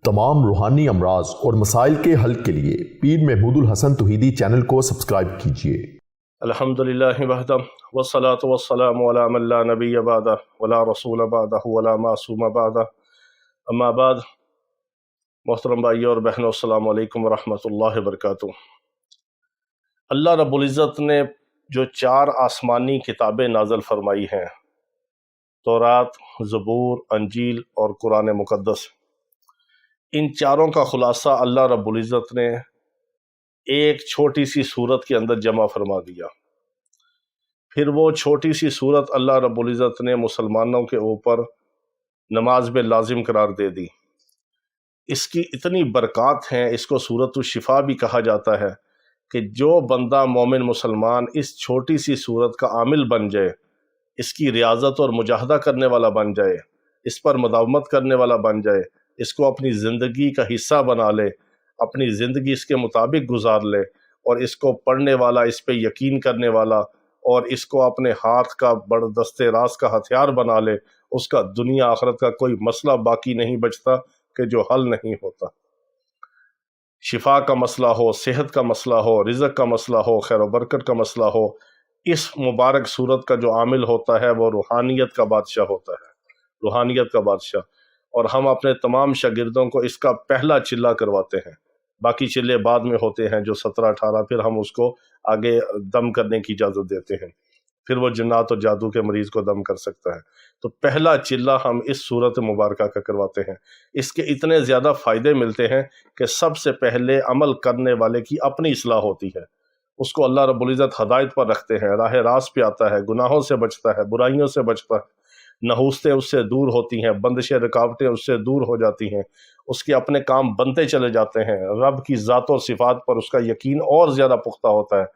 तमाम रूहानी अमराज और मसाइल के हल के लिए पीर महमूद उल हसन तौहीदी चैनल को सब्सक्राइब कीजिए। अल्हम्दुलिल्लाहि वहदह वस्सलातु वस्सलामु अला मन ला नबिय्य बअदह वला रसूल बअदहु वला मासूम बअदह अम्मा बाद। मोहतरम भाइयों और बहनों, अस्सलामु अलैकुम वरहमतुल्लाहि वबरकातुहू। अल्लाह रब्बुल इज़्ज़त ने जो 4 आसमानी किताबें नाज़िल फरमाई हैं, तौरात, ज़बूर, अंजील और कुरान मुक़द्दस, इन चारों का खुलासा अल्लाह रब्बुल इज़्ज़त ने एक छोटी सी सूरत के अंदर जमा फरमा दिया। फिर वो छोटी सी सूरत अल्लाह रब्बुल इज़्ज़त ने मुसलमानों के ऊपर नमाज में लाजिम करार दे दी। इसकी इतनी बरक़ात हैं, इसको सूरत शिफा भी कहा जाता है कि जो बंदा मोमिन मुसलमान इस छोटी सी सूरत का आमिल बन जाए, इसकी रियाज़त और मुजाहदा करने वाला बन जाए, इस पर मुदावमत करने वाला बन जाए, इसको अपनी ज़िंदगी का हिस्सा बना ले, अपनी ज़िंदगी इसके मुताबिक गुजार ले और इसको पढ़ने वाला, इस पे यकीन करने वाला और इसको अपने हाथ का बड़दस्ते राज का हथियार बना ले, उसका दुनिया आखिरत का कोई मसला बाकी नहीं बचता कि जो हल नहीं होता। शिफा का मसला हो, सेहत का मसला हो, रिज़्क़ का मसला हो, खैर व बरकत का मसला हो, इस मुबारक सूरत का जो आमिल होता है वो रूहानियत का बादशाह होता है, रूहानियत का बादशाह। और हम अपने तमाम शागिर्दों को इसका पहला चिल्ला करवाते हैं, बाकी चिल्ले बाद में होते हैं जो 17-18, फिर हम उसको आगे दम करने की इजाज़त देते हैं, फिर वो जिन्नात और जादू के मरीज़ को दम कर सकता है। तो पहला चिल्ला हम इस सूरत मुबारका का करवाते हैं। इसके इतने ज़्यादा फ़ायदे मिलते हैं कि सबसे पहले अमल करने वाले की अपनी इस्लाह होती है, उसको अल्लाह रब्बुल इज़्ज़त हदायत पर रखते हैं, राह रास्त पे आता है, गुनाहों से बचता है, बुराइयों से बचता है, नहूस्तें उससे दूर होती हैं, बंदिशें रुकावटें उससे दूर हो जाती हैं, उसके अपने काम बनते चले जाते हैं, रब की ज़ात और सिफ़ात पर उसका यकीन और ज़्यादा पुख्ता होता है।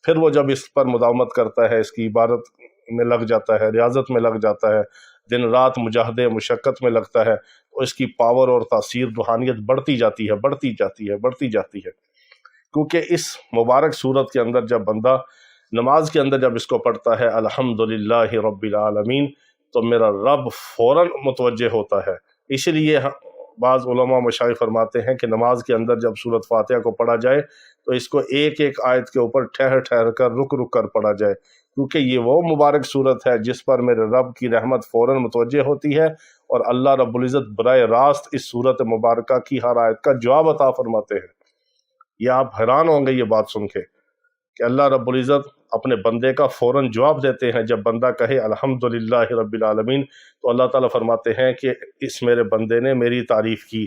फिर वो जब इस पर मुदावमत करता है, इसकी इबादत में लग जाता है, रियाज़त में लग जाता है, दिन रात मुजाहदे मुशक्क़त में लगता है, तो इसकी पावर और तासीर रूहानियत बढ़ती जाती है, बढ़ती जाती है, बढ़ती जाती है। क्योंकि इस मुबारक सूरत के अंदर जब बंदा नमाज के अंदर जब इसको पढ़ता है अल्हम्दुलिल्लाहि रब्बिल आलमीन, तो मेरा रब फ़ौरन मुतवज्जे होता है। इसलिए बाज़ उलमा मशाइख फरमाते हैं कि नमाज के अंदर जब सूरत फातिहा को पढ़ा जाए तो इसको एक एक आयत के ऊपर ठहर ठहर कर, रुक रुक कर पढ़ा जाए, क्योंकि ये वो मुबारक सूरत है जिस पर मेरे रब की रहमत फ़ौरन मुतवज्जे होती है और अल्लाह रब्बुल इज़्ज़त बराए रास्त इस सूरत मुबारका की हर आयत का जवाब अता फरमाते हैं। ये आप हैरान होंगे ये बात सुन के कि अल्लाह रब्बुल इज़्ज़त अपने बंदे का फ़ौरन जवाब देते हैं। जब बंदा कहे अल्हम्दुलिल्लाहि रब्बिल आलमीन, तो अल्लाह ताला फरमाते हैं कि इस मेरे बंदे ने मेरी तारीफ़ की।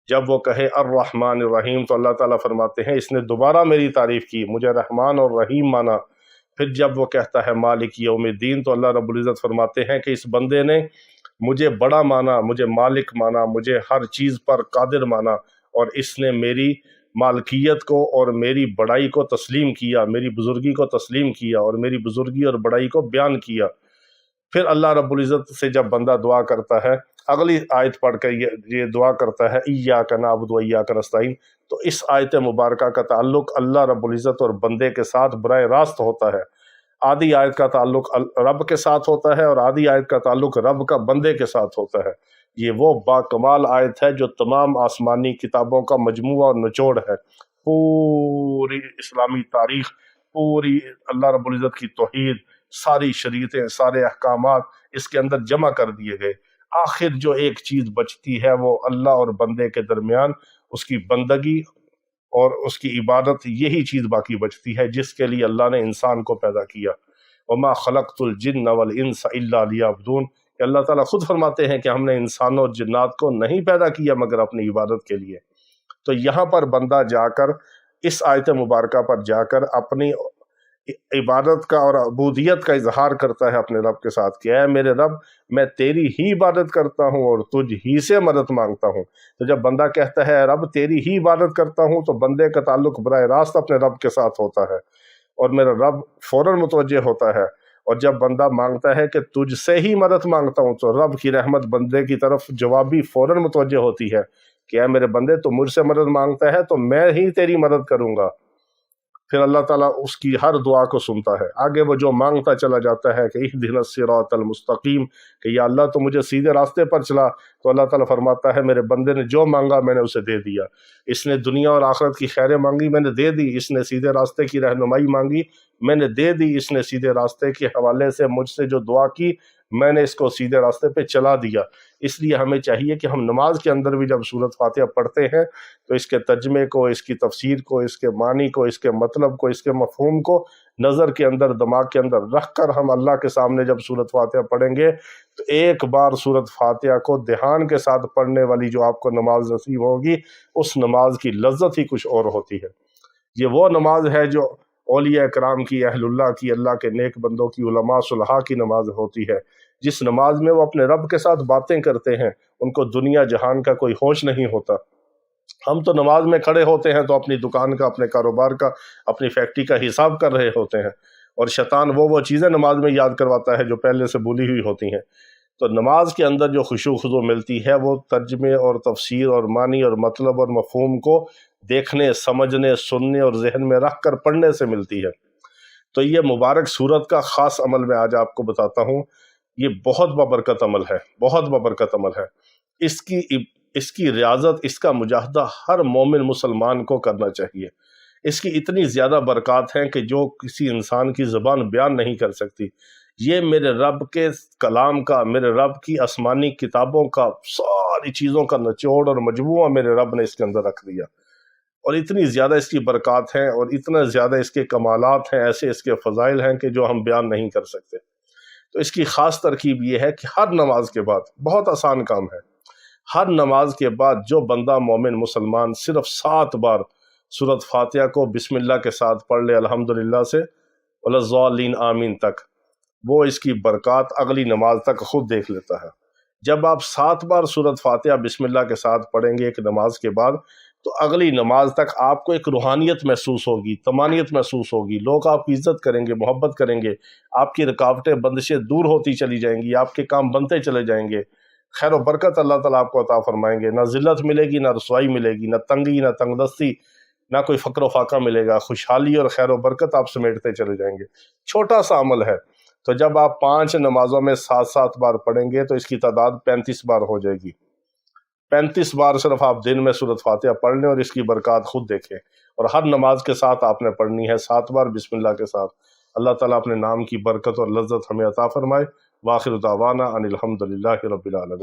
जब वो कहे अर्रहमानिर रहीम, तो अल्लाह ताला फरमाते हैं इसने दोबारा मेरी तारीफ़ की, मुझे रहमान और रहीम माना। फिर जब वो कहता है मालिक यौमिद्दीन, तो अल्लाह रब्बुल इज़्ज़त फरमाते हैं कि इस बंदे ने मुझे बड़ा माना, मुझे मालिक माना, मुझे हर चीज़ पर कादिर माना और इसने मेरी मालकियत को और मेरी बड़ाई को तस्लीम किया, मेरी बुज़ुर्गी को तस्लीम किया और मेरी बुज़ुर्गी और बड़ाई को बयान किया। फिर अल्लाह रब्बुल इज़्ज़त से जब बंदा दुआ करता है, अगली आयत पढ़ कर ये दुआ करता है इय्याका नअबुदु व इय्याका नस्तईन, तो इस आयत मुबारका का ताल्लुक़ अल्लाह रब्बुल इज़्ज़त और बंदे के साथ बराए रास्त होता है। आधी आयत का ताल्लुक़ रब के साथ होता है और आधी आयत का ताल्लुक़ रब का बंदे के साथ होता है। ये वो बाकमाल आयत है जो तमाम आसमानी किताबों का मजमूआ और निचोड़ है। पूरी इस्लामी तारीख़, पूरी अल्लाह रब्बुल इज़्ज़त की तौहीद, सारी शरीयतें, सारे अहकामात इसके अंदर जमा कर दिए गए। आखिर जो एक चीज़ बचती है वो अल्लाह और बंदे के दरमियान उसकी बंदगी और उसकी इबादत, यही चीज़ बाकी बचती है जिसके लिए अल्लाह ने इंसान को पैदा किया। वमा खलक़तुल जिन्न वल इंसा इल्ला लियअबुदून, अल्लाह ताला खुद फरमाते हैं कि हमने इंसानों और जिन्नात को नहीं पैदा किया मगर अपनी इबादत के लिए। तो यहाँ पर बंदा जाकर इस आयत मुबारका पर जाकर अपनी इबादत का और अबूदियत का इजहार करता है अपने रब के साथ कि ऐ मेरे रब, मैं तेरी ही इबादत करता हूँ और तुझ ही से मदद मांगता हूँ। तो जब बंदा कहता है रब तेरी ही इबादत करता हूँ, तो बंदे का ताल्लुक़ बराए रास्त अपने रब के साथ होता है और मेरा रब फ़ौरन मुतवज्जे होता है। और जब बंदा मांगता है कि तुझसे ही मदद मांगता हूँ, तो रब की रहमत बंदे की तरफ जवाबी फ़ौरन मुतवज्जे होती है कि ऐ मेरे बंदे, तो मुझसे मदद मांगता है तो मैं ही तेरी मदद करूँगा। پھر اللہ تعالیٰ اس کی ہر دعا کو سنتا ہے۔ آگے وہ جو مانگتا چلا جاتا ہے کہ اہدنا الصراط المستقیم، کہ یا اللہ تو مجھے سیدھے راستے پر چلا، تو اللہ تعالیٰ فرماتا ہے میرے بندے نے جو مانگا میں نے اسے دے دیا، اس نے دنیا اور آخرت کی خیریں مانگی میں نے دے دی، اس نے سیدھے راستے کی رہنمائی مانگی میں نے دے دی، اس نے سیدھے راستے کے حوالے سے مجھ سے جو دعا کی میں نے اس کو سیدھے راستے پہ چلا دیا۔ اس لیے ہمیں چاہیے کہ ہم نماز کے اندر بھی جب سورۃ فاتحہ پڑھتے ہیں تو اس کے ترجمے کو، اس کی تفسیر کو، اس کے معنی کو، اس کے مطلب کو، اس کے مفہوم کو نظر کے اندر، دماغ کے اندر رکھ کر ہم اللہ کے سامنے جب سورۃ فاتحہ پڑھیں گے تو ایک بار سورۃ فاتحہ کو دھیان کے ساتھ پڑھنے والی جو آپ کو نماز نصیب ہوگی، اس نماز کی لذت ہی کچھ اور ہوتی ہے۔ یہ وہ نماز ہے جو اولیاء اکرام کی، اہل اللہ کی، اللہ کے نیک بندوں کی، علماء صلحاء کی نماز ہوتی ہے، جس نماز میں وہ اپنے رب کے ساتھ باتیں کرتے ہیں، ان کو دنیا جہان کا کوئی ہوش نہیں ہوتا۔ ہم تو نماز میں کھڑے ہوتے ہیں تو اپنی دکان کا، اپنے کاروبار کا، اپنی فیکٹری کا حساب کر رہے ہوتے ہیں، اور شیطان وہ چیزیں نماز میں یاد کرواتا ہے جو پہلے سے بھولی ہوئی ہوتی ہیں۔ تو نماز کے اندر جو خشوع و خضوع ملتی ہے وہ ترجمے اور تفسیر اور معنی اور مطلب اور مفہوم کو دیکھنے، سمجھنے، سننے اور ذہن میں رکھ کر پڑھنے سے ملتی ہے۔ تو یہ مبارک سورت کا خاص عمل میں آج آپ کو بتاتا ہوں، یہ بہت بابرکت عمل ہے، بہت بابرکت عمل ہے۔ اس کی ریاضت، اس کا مجاہدہ ہر مومن مسلمان کو کرنا چاہیے۔ اس کی اتنی زیادہ برکات ہیں کہ جو کسی انسان کی زبان بیان نہیں کر سکتی۔ یہ میرے رب کے کلام کا، میرے رب کی آسمانی کتابوں کا، ساری چیزوں کا نچوڑ اور مجموعہ میرے رب نے اس کے اندر رکھ دیا، اور اتنی زیادہ اس کی برکات ہیں اور اتنا زیادہ اس کے کمالات ہیں، ایسے اس کے فضائل ہیں کہ جو ہم بیان نہیں کر سکتے۔ تو اس کی خاص ترکیب یہ ہے کہ ہر نماز کے بعد، بہت آسان کام ہے، ہر نماز کے بعد جو بندہ مومن مسلمان صرف 7 بار سورۃ فاتحہ کو بسم اللہ کے ساتھ پڑھ لے، الحمدللہ سے وَلَضَّالِّينَ آمین تک، وہ اس کی برکات اگلی نماز تک خود دیکھ لیتا ہے۔ جب آپ 7 بار سورۃ فاتحہ بسم اللہ کے ساتھ پڑھیں گے ایک نماز کے بعد، تو اگلی نماز تک آپ کو ایک روحانیت محسوس ہوگی، طمانینت محسوس ہوگی، لوگ آپ کی عزت کریں گے، محبت کریں گے، آپ کی رکاوٹیں، بندشیں دور ہوتی چلی جائیں گی، آپ کے کام بنتے چلے جائیں گے، خیر و برکت اللہ تعالیٰ آپ کو عطا فرمائیں گے، نہ ذلت ملے گی، نہ رسوائی ملے گی، نہ تنگی، نہ تنگ دستی، نہ کوئی فقر و فاقہ ملے گا، خوشحالی اور خیر و برکت آپ سمیٹتے چلے جائیں گے۔ چھوٹا سا عمل ہے، تو جب آپ 5 نمازوں میں 7 بار پڑھیں گے تو اس کی تعداد 35 بار ہو جائے گی۔ 35 بار صرف آپ دن میں سورۃ فاتحہ پڑھ لیں اور اس کی برکات خود دیکھیں، اور ہر نماز کے ساتھ آپ نے پڑھنی ہے 7 بار بسم اللہ کے ساتھ۔ اللہ تعالیٰ اپنے نام کی برکت اور لذت ہمیں عطا فرمائے۔ وآخر دعوانا ان الحمدللہ رب العالمین۔